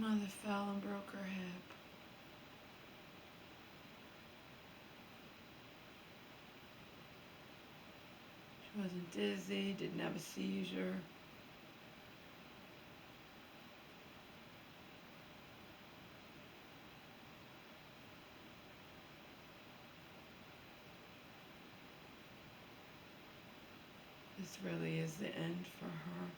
Mother fell and broke her hip. She wasn't dizzy, didn't have a seizure. This really is the end for her.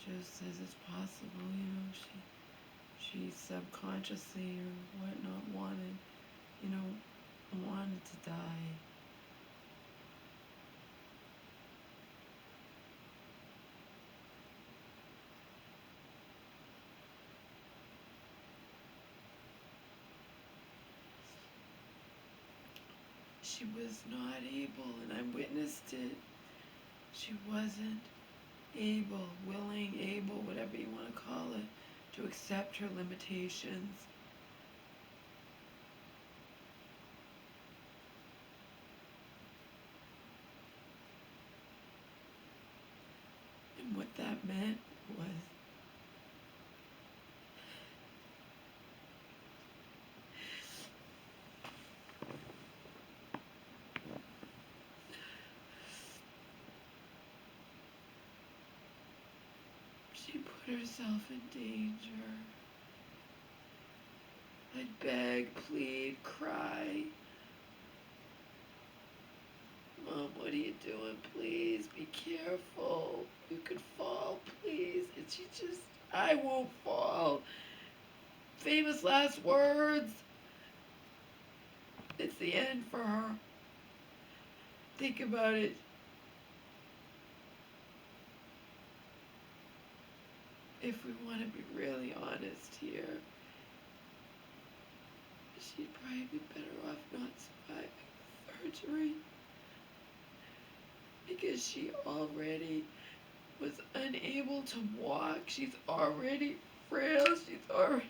She just says it's possible, she subconsciously or whatnot wanted to die. She was not able, and I witnessed it. She wasn't able, willing, able, whatever you want to call it, to accept her limitations. And what that meant was she put herself in danger. I'd beg, plead, cry. Mom, what are you doing? Please be careful. You could fall, please. And she just, I won't fall. Famous last words. It's the end for her. Think about it. If we want to be really honest here, she'd probably be better off not surviving surgery. Because she already was unable to walk. She's already frail. She's already...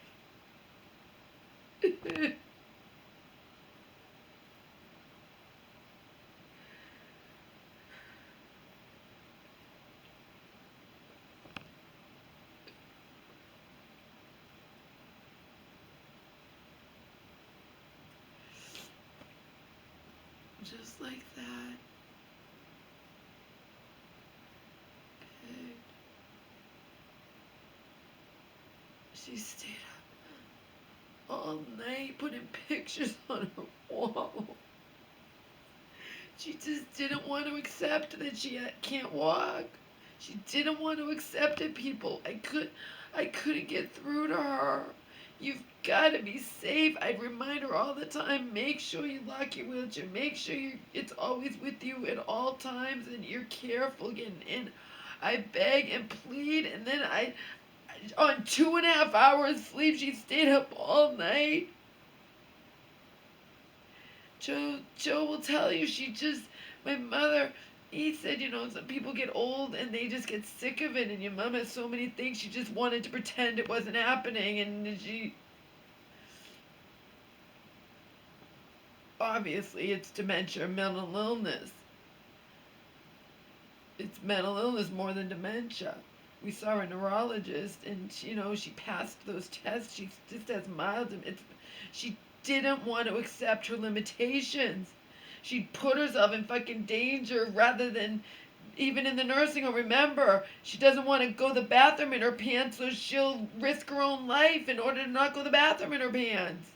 Just like that. Begged. She stayed up all night putting pictures on her wall. She just didn't want to accept that she can't walk. She didn't want to accept it, people. I couldn't get through to her. You've got to be safe. I'd remind her all the time, make sure you lock your wheelchair. Make sure it's always with you at all times and you're careful getting in. I beg and plead, and then on 2.5 hours sleep, she stayed up all night. Joe will tell you, my mother, he said, some people get old and they just get sick of it, and your mom has so many things, she just wanted to pretend it wasn't happening, and obviously it's dementia, mental illness. It's mental illness more than dementia. We saw a neurologist, and she passed those tests. She just has mild. She didn't want to accept her limitations. She'd put herself in fucking danger rather than even in the nursing home. Remember, she doesn't want to go to the bathroom in her pants, so she'll risk her own life in order to not go to the bathroom in her pants.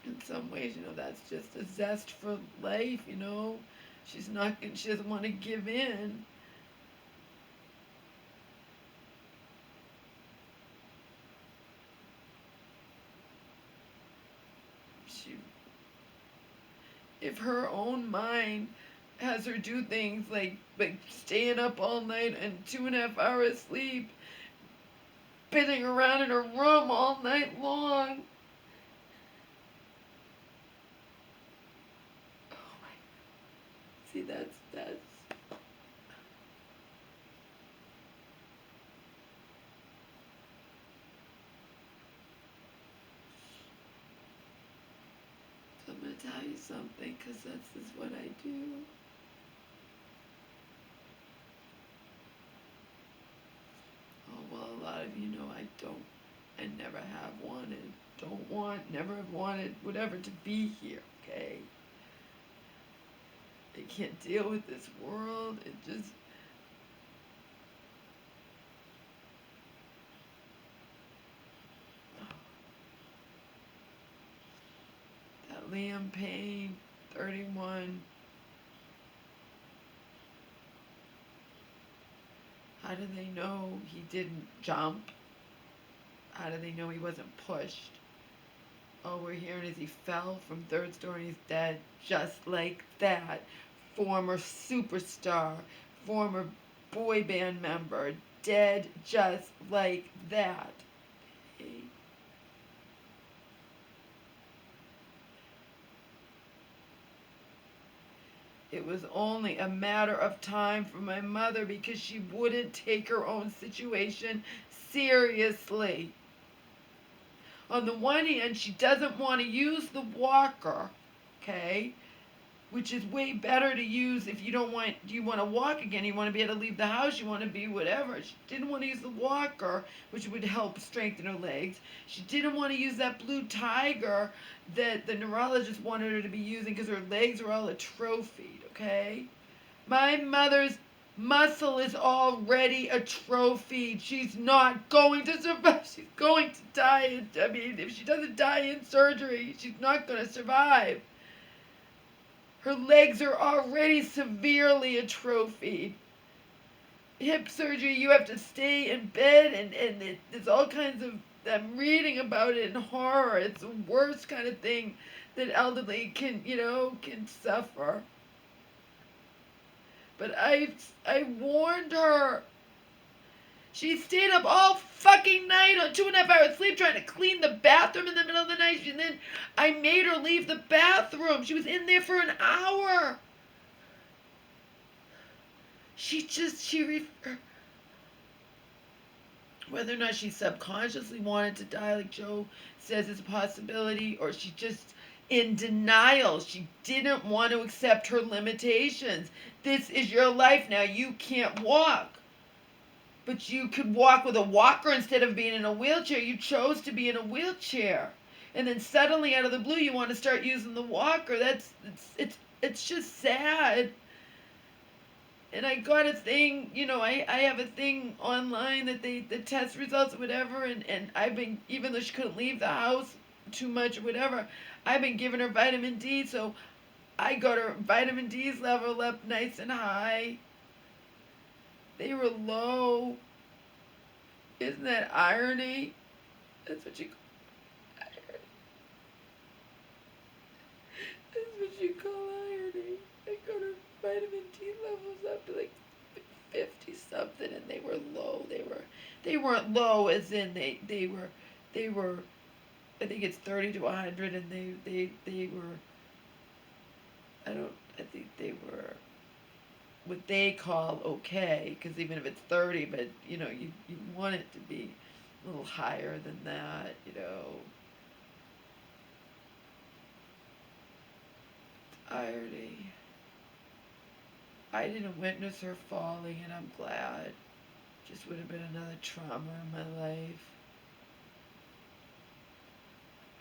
In some ways, that's just a zest for life, she doesn't want to give in. If her own mind has her do things like staying up all night and 2.5 hours sleep, spinning around in her room all night long, that's. So I'm gonna tell you something, cause that's just what I do. Oh well, a lot of you know I never have wanted, don't want, never have wanted, whatever, to be here. Okay. I can't deal with this world. It just. That Liam Payne, 31. How do they know he didn't jump? How do they know he wasn't pushed? All we're hearing is he fell from third story and he's dead. Just like that. Former superstar, former boy band member, dead just like that. Okay. It was only a matter of time for my mother because she wouldn't take her own situation seriously. On the one hand, she doesn't want to use the walker, okay? Which is way better to use if you don't want, you want to walk again, you want to be able to leave the house, you want to be whatever. She didn't want to use the walker, which would help strengthen her legs. She didn't want to use that blue tiger that the neurologist wanted her to be using because her legs were all atrophied, okay? My mother's muscle is already atrophied. She's not going to survive. She's going to die. I mean, if she doesn't die in surgery, she's not going to survive. Her legs are already severely atrophied. Hip surgery, you have to stay in bed, and there's all kinds of. I'm reading about it in horror. It's the worst kind of thing that elderly can suffer. But I warned her. She stayed up all fucking night on 2.5 hours sleep trying to clean the bathroom in the middle of the night. And then I made her leave the bathroom. She was in there for an hour. Whether or not she subconsciously wanted to die, like Joe says is a possibility, or she just in denial. She didn't want to accept her limitations. This is your life now. You can't walk. But you could walk with a walker instead of being in a wheelchair. You chose to be in a wheelchair. And then suddenly out of the blue you want to start using the walker. It's just sad. And I got a thing, I have a thing online that the test results or whatever, and I've been, even though she couldn't leave the house too much or whatever, I've been giving her vitamin D, so I got her vitamin D's level up nice and high. They were low. Isn't that irony? That's what you call irony. That's what you call irony. I got her vitamin D levels up to like 50 something, and they were low. They weren't low as in they were. I think it's 30 to 100, and they were. I think they were what they call okay, because even if it's 30, but you want it to be a little higher than that. Irony. I didn't witness her falling, and I'm glad. Just would have been another trauma in my life.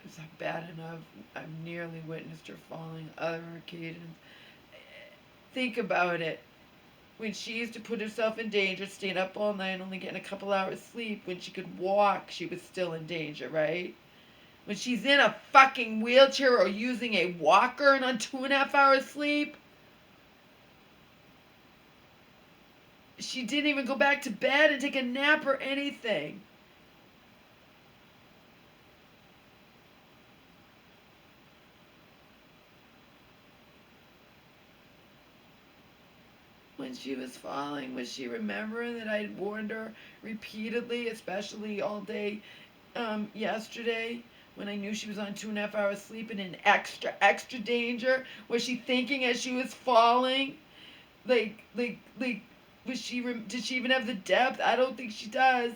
It's bad enough I've nearly witnessed her falling other occasions. Think about it. When she used to put herself in danger, staying up all night, only getting a couple hours sleep, when she could walk, she was still in danger, right? When she's in a fucking wheelchair or using a walker and on 2.5 hours sleep, she didn't even go back to bed and take a nap or anything. When she was falling, was she remembering that I had warned her repeatedly, especially all day yesterday, when I knew she was on 2.5 hours sleep and in extra danger? Was she thinking as she was falling Like, did she even have the depth? I don't think she does.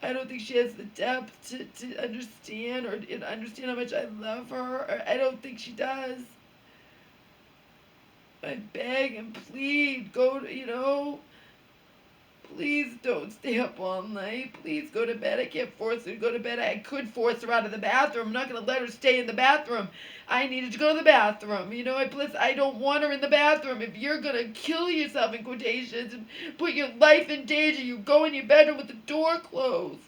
I don't think she has the depth to understand or understand how much I love her. I don't think she does. I beg and plead, please don't stay up all night. Please go to bed. I can't force her to go to bed. I could force her out of the bathroom. I'm not going to let her stay in the bathroom. I needed to go to the bathroom. I don't want her in the bathroom. If you're going to kill yourself, in quotations, and put your life in danger, you go in your bedroom with the door closed.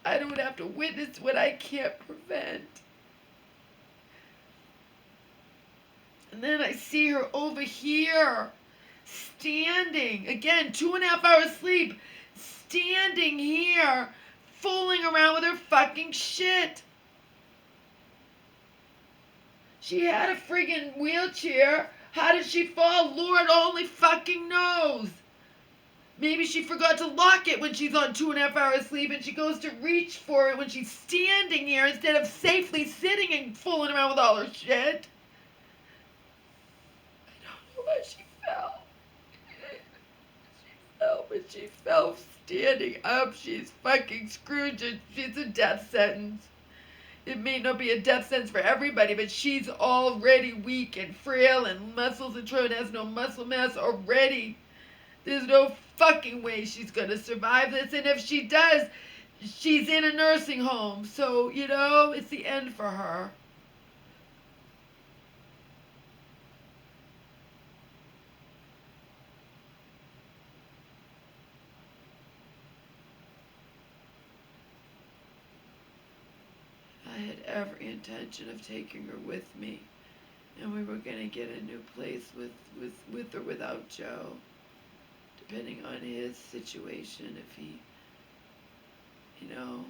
I don't have to witness what I can't prevent. And then I see her over here, standing, again, 2.5 hours sleep, standing here, fooling around with her fucking shit. She had a friggin' wheelchair. How did she fall? Lord only fucking knows. Maybe she forgot to lock it when she's on 2.5 hours sleep and she goes to reach for it when she's standing here instead of safely sitting and fooling around with all her shit. I don't know why she fell. But she fell standing up. She's fucking screwed. She's a death sentence. It may not be a death sentence for everybody, but she's already weak and frail and muscles and has no muscle mass already. There's no fucking way she's gonna survive this, and if she does, she's in a nursing home, so, it's the end for her. I had every intention of taking her with me, and we were gonna get a new place with or without Joe, depending on his situation, if he, you know.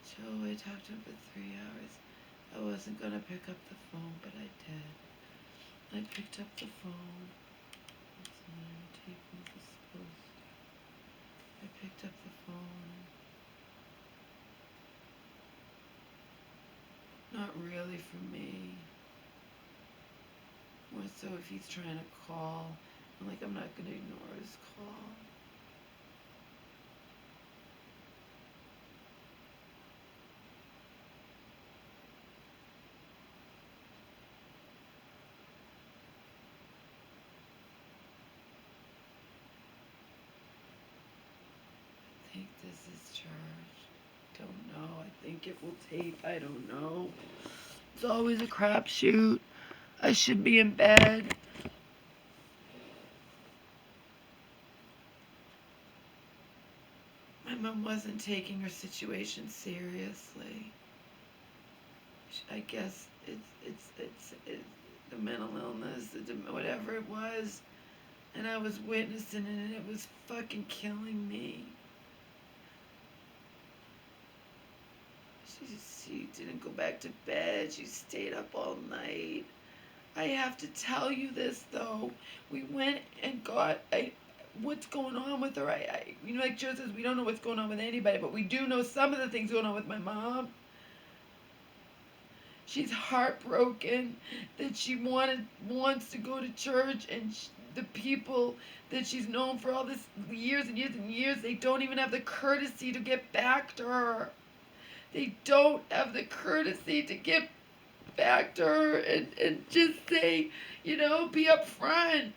Joe, I talked to him for 3 hours. I wasn't gonna pick up the phone, but I did. I picked up the phone. I picked up the phone. Not really for me. More so if he's trying to call. I'm not gonna ignore his call. I think this is charged. Don't know. I think it will tape. I don't know. It's always a crapshoot. I should be in bed. My mom wasn't taking her situation seriously. I guess it's the mental illness, whatever it was, and I was witnessing it, and it was fucking killing me. She didn't go back to bed. She stayed up all night. I have to tell you this though. We went and got what's going on with her. Like Joe says, we don't know what's going on with anybody, but we do know some of the things going on with my mom. She's heartbroken that she wants to go to church, and the people that she's known for all this years and years and years, they don't even have the courtesy to get back to her. They don't have the courtesy to get back to her and just say, be upfront.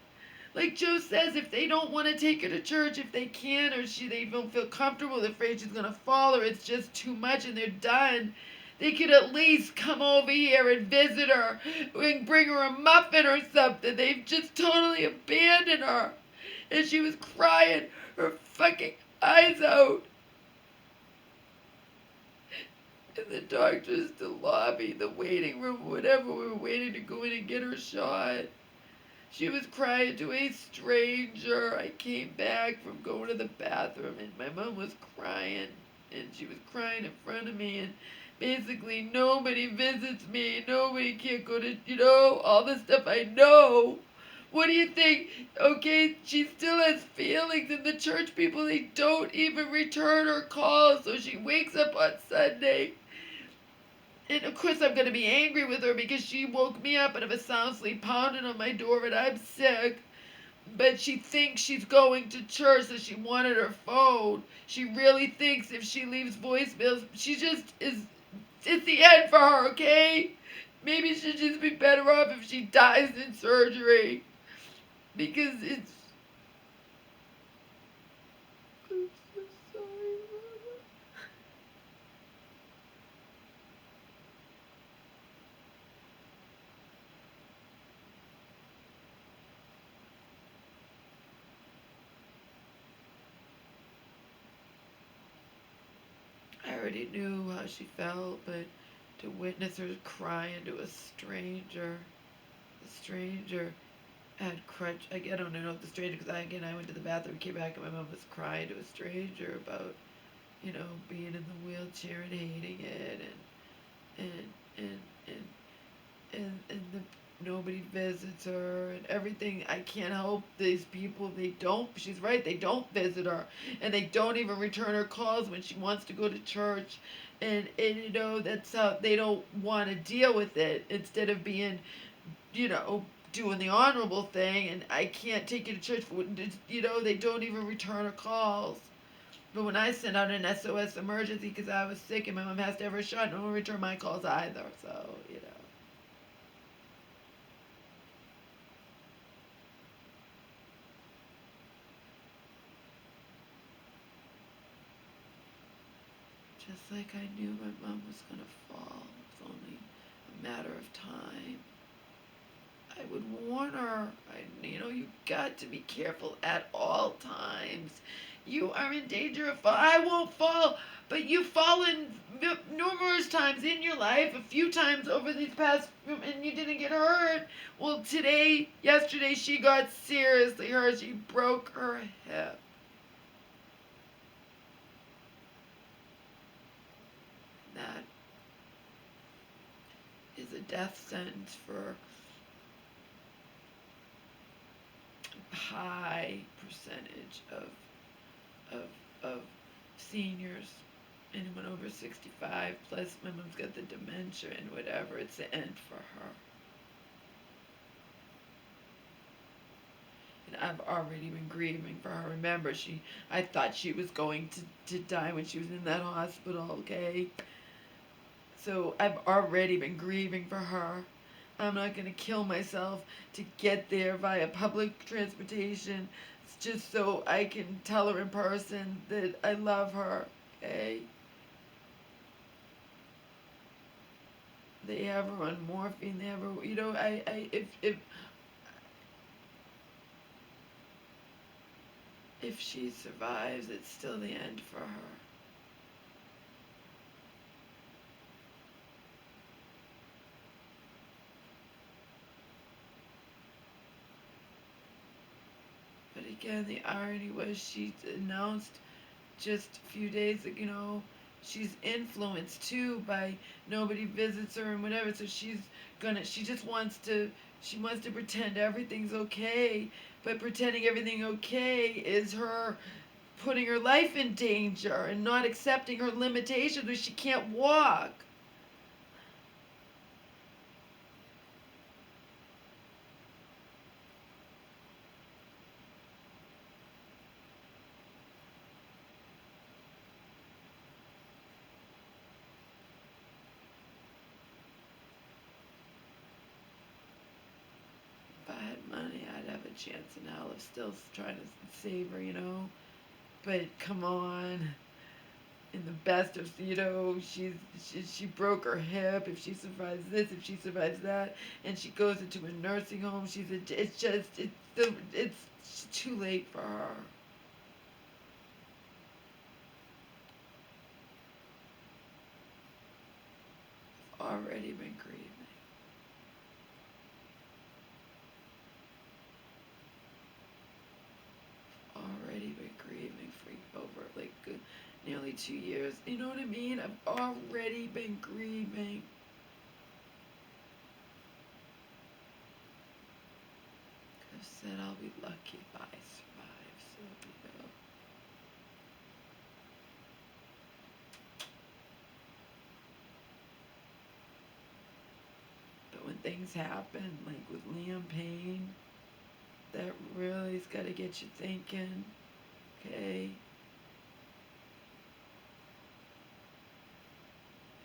Like Joe says, if they don't want to take her to church, if they can't, or they don't feel comfortable, they're afraid she's going to fall, or it's just too much and they're done, they could at least come over here and visit her and bring her a muffin or something. They've just totally abandoned her. And she was crying her fucking eyes out. And the doctors, the lobby, the waiting room, whatever, we were waiting to go in and get her shot. She was crying to a stranger. I came back from going to the bathroom and my mom was crying. And she was crying in front of me. And basically nobody visits me, nobody can't go to, all the stuff I know. What do you think? Okay, she still has feelings, and the church people, they don't even return her calls, so she wakes up on Sunday. And of course, I'm gonna be angry with her because she woke me up out of a sound sleep, pounding on my door, and I'm sick. But she thinks she's going to church, so she wanted her phone. She really thinks if she leaves voicemails, she just is. It's the end for her, okay? Maybe she'd just be better off if she dies in surgery. Because it's. I'm so sorry, Mama. I already knew how she felt, but to witness her crying to a stranger had crutch. I don't know if the stranger, because I went to the bathroom, came back, and my mom was crying to a stranger about, being in the wheelchair and hating it, and and and and nobody visits her and everything. I can't help these people. They don't. She's right. They don't visit her, and they don't even return her calls when she wants to go to church, and that's how they don't want to deal with it instead of being, you know, doing the honorable thing. And I can't take you to church for, they don't even return her calls. But when I sent out an SOS emergency because I was sick and my mom has to have her shot, no one returned my calls either. So. Just like I knew my mom was gonna fall. It was only a matter of time. I would warn her. You got to be careful at all times. You are in danger of fall. I won't fall, but you've fallen numerous times in your life, a few times over these past, and you didn't get hurt. Well, yesterday, she got seriously hurt. She broke her hip. That is a death sentence for high percentage of of seniors, anyone over 65, plus my mom's got the dementia and whatever. It's the end for her. And I've already been grieving for her. Remember, I thought she was going to die when she was in that hospital, okay? So I've already been grieving for her. I'm not going to kill myself to get there via public transportation. It's just so I can tell her in person that I love her, okay? They have her on morphine. They have her, if she survives, it's still the end for her. But again, the irony was she announced just a few days ago, she's influenced too by nobody visits her and whatever, so she wants to pretend everything's okay, but pretending everything okay is her putting her life in danger and not accepting her limitations when she can't walk. If I had money, I'd have a chance in hell of still trying to save her. But come on, in the best of, she broke her hip. If she survives this, if she survives that, and she goes into a nursing home, it's too late for her. Already been grieving. Already been grieving for over like nearly 2 years. You know what I mean? I've already been grieving. I've said I'll be lucky if I survive, so you know. But when things happen, like with Liam Payne, that really's got to get you thinking, okay?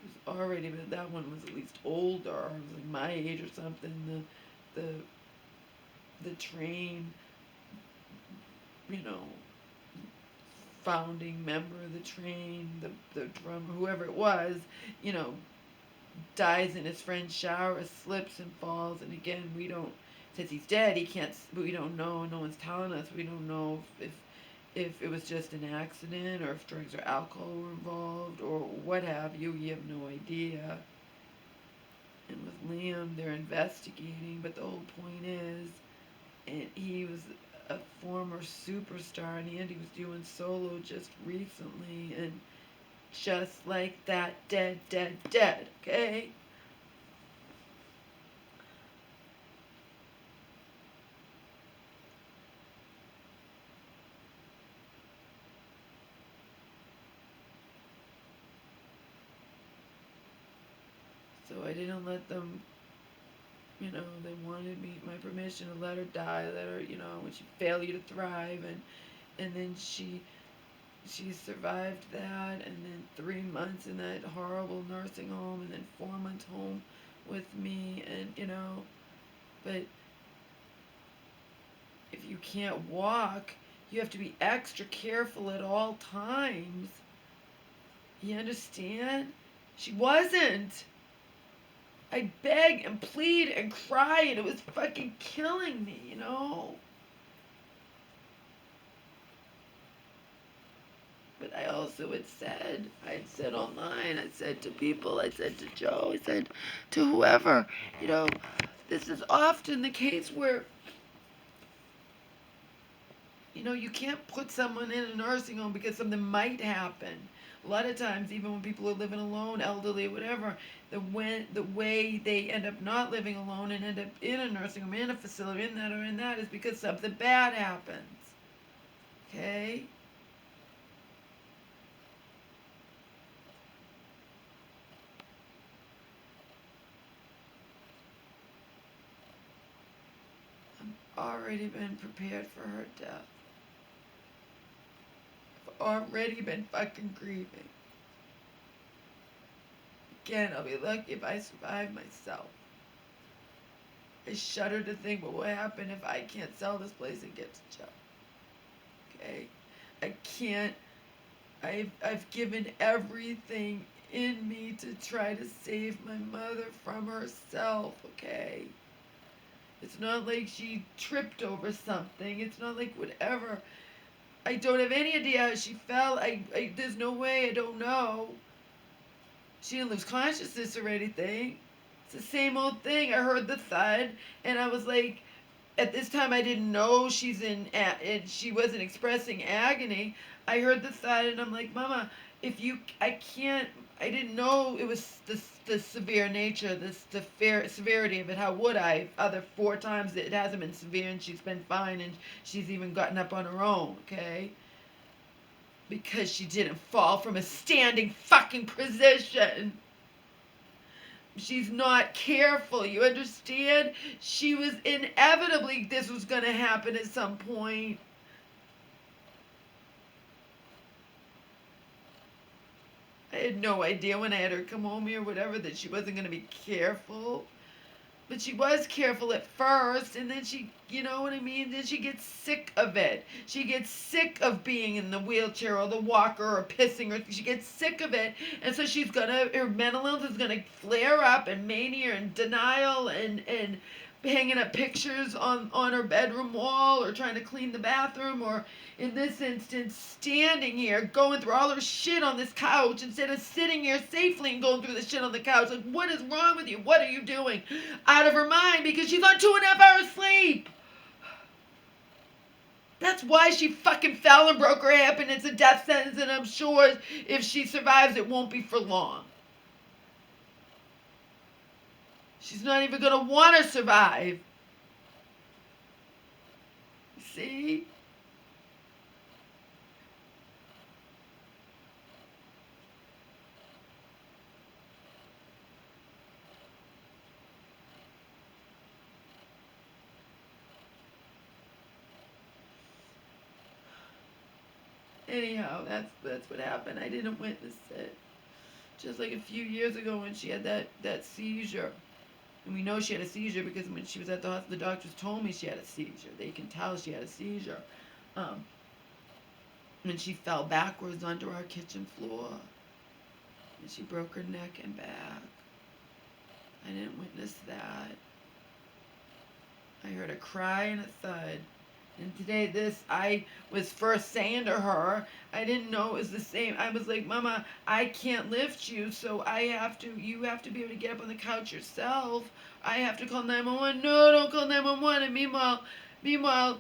It was already, but that one was at least older. It was like my age or something. The train, you know, founding member of the train, the drummer, whoever it was, you know, dies in his friend's shower, slips and falls, and again, we don't, since he's dead, he can't, we don't know, no one's telling us, we don't know if it was just an accident, or if drugs or alcohol were involved, or what have you have no idea. And with Liam, they're investigating, but the whole point is, and he was a former superstar, and he was doing solo just recently, and just like that, dead, okay? So I didn't let them, you know, they wanted my permission to let her die, let her, you know, when she failure to thrive, and then she survived that, and then 3 months in that horrible nursing home, and then 4 months home with me, and, you know, but if you can't walk, you have to be extra careful at all times. You understand? She wasn't. I beg and plead and cry, and it was fucking killing me, you know? But I also had said online, I said to people, I said to Joe, I said to whoever, you know, this is often the case where, you know, you can't put someone in a nursing home because something might happen. A lot of times, even when people are living alone, elderly, whatever, the way they end up not living alone and end up in a nursing home, in a facility, in that or in that, is because something bad happens. Okay? I've already been prepared for her death. I've already been fucking grieving. Again, I'll be lucky if I survive myself. I shudder to think what will happen if I can't sell this place and get to Joe. Okay? I can't. I've given everything in me to try to save my mother from herself, okay? It's not like she tripped over something. It's not like whatever. I don't have any idea how she fell. There's no way, I don't know. She didn't lose consciousness or anything. It's the same old thing. I heard the thud, and I was like, at this time I didn't know and she wasn't expressing agony. I heard the thud, and I'm like, Mama, I didn't know it was the severe nature, severity of it. How would I? Other 4 times it hasn't been severe, and she's been fine, and she's even gotten up on her own, okay? Because she didn't fall from a standing fucking position. She's not careful, you understand? She was inevitably, this was going to happen at some point. I had no idea when I had her come home here, whatever, that she wasn't going to be careful. But she was careful at first, and then she, you know what I mean? Then she gets sick of it. She gets sick of being in the wheelchair or the walker or pissing, or she gets sick of it. And so her mental illness is gonna flare up, and mania and denial, and hanging up pictures on her bedroom wall, or trying to clean the bathroom, or in this instance, standing here, going through all her shit on this couch instead of sitting here safely and going through the shit on the couch. Like, what is wrong with you? What are you doing? Out of her mind because she's on 2.5 hours sleep. That's why she fucking fell and broke her hip, and it's a death sentence, and I'm sure if she survives, it won't be for long. She's not even gonna want to survive. See? Anyhow, that's what happened. I didn't witness it. Just like a few years ago when she had that seizure. And we know she had a seizure because when she was at the hospital, the doctors told me she had a seizure. They can tell she had a seizure. When she fell backwards onto our kitchen floor. And she broke her neck and back. I didn't witness that. I heard a cry and a thud. And today I was first saying to her, I didn't know it was the same. I was like, Mama, I can't lift you, so you have to be able to get up on the couch yourself. I have to call 911. No, don't call 911. And meanwhile,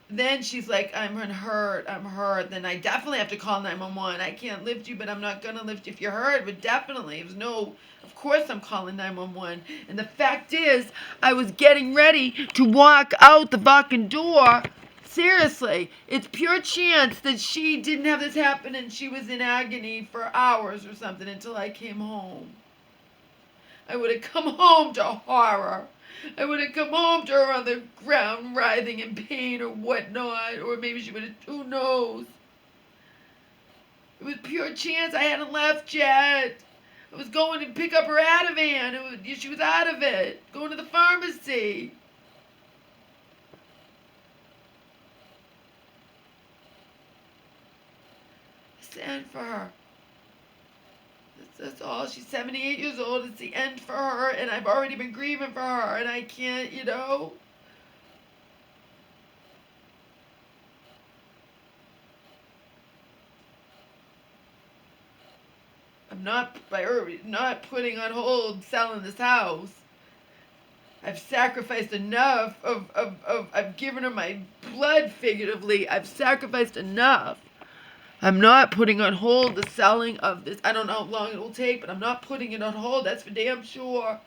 then she's like, I'm hurt. Then I definitely have to call 911. I can't lift you, but I'm not going to lift you if you're hurt. But definitely, it was no, of course I'm calling 911. And the fact is, I was getting ready to walk out the fucking door. Seriously, it's pure chance that she didn't have this happen and she was in agony for hours or something until I came home. I would have come home to horror. I would have come home to her on the ground writhing in pain or whatnot, or maybe she would have, who knows. It was pure chance. I hadn't left yet. I was going to pick up her Ativan. She was out of it. Going to the pharmacy. It's the end for her. That's all. She's 78 years old. It's the end for her, and I've already been grieving for her, and I can't, I'm not putting on hold selling this house. I've sacrificed enough I've given her my blood figuratively. I've sacrificed enough. I'm not putting on hold the selling of this. I don't know how long it will take, but I'm not putting it on hold. That's for damn sure.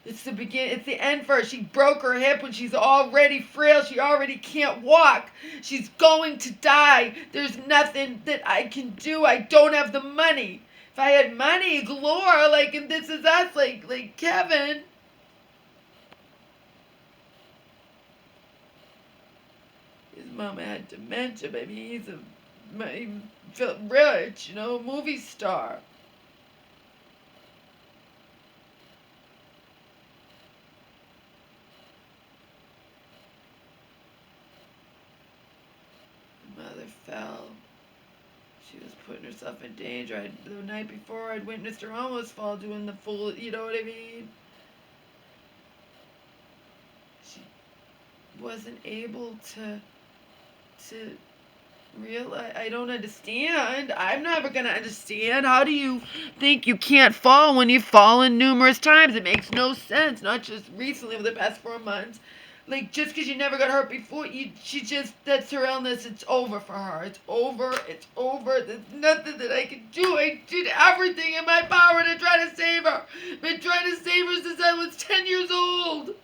It's the beginning. It's the end for her. She broke her hip when she's already frail. She already can't walk. She's going to die. There's nothing that I can do. I don't have the money. If I had money galore, like in This Is Us, like Kevin. His mama had dementia, baby. He felt rich, movie star. Mother fell. She was putting herself in danger. The night before, I'd witnessed her almost fall doing the full, you know what I mean? She wasn't able to realize. I don't understand. I'm never going to understand. How do you think you can't fall when you've fallen numerous times? It makes no sense. Not just recently, over the past 4 months. Like, just because you never got hurt before, that's her illness. It's over for her. It's over. There's nothing that I can do. I did everything in my power to try to save her. I've been trying to save her since I was 10 years old.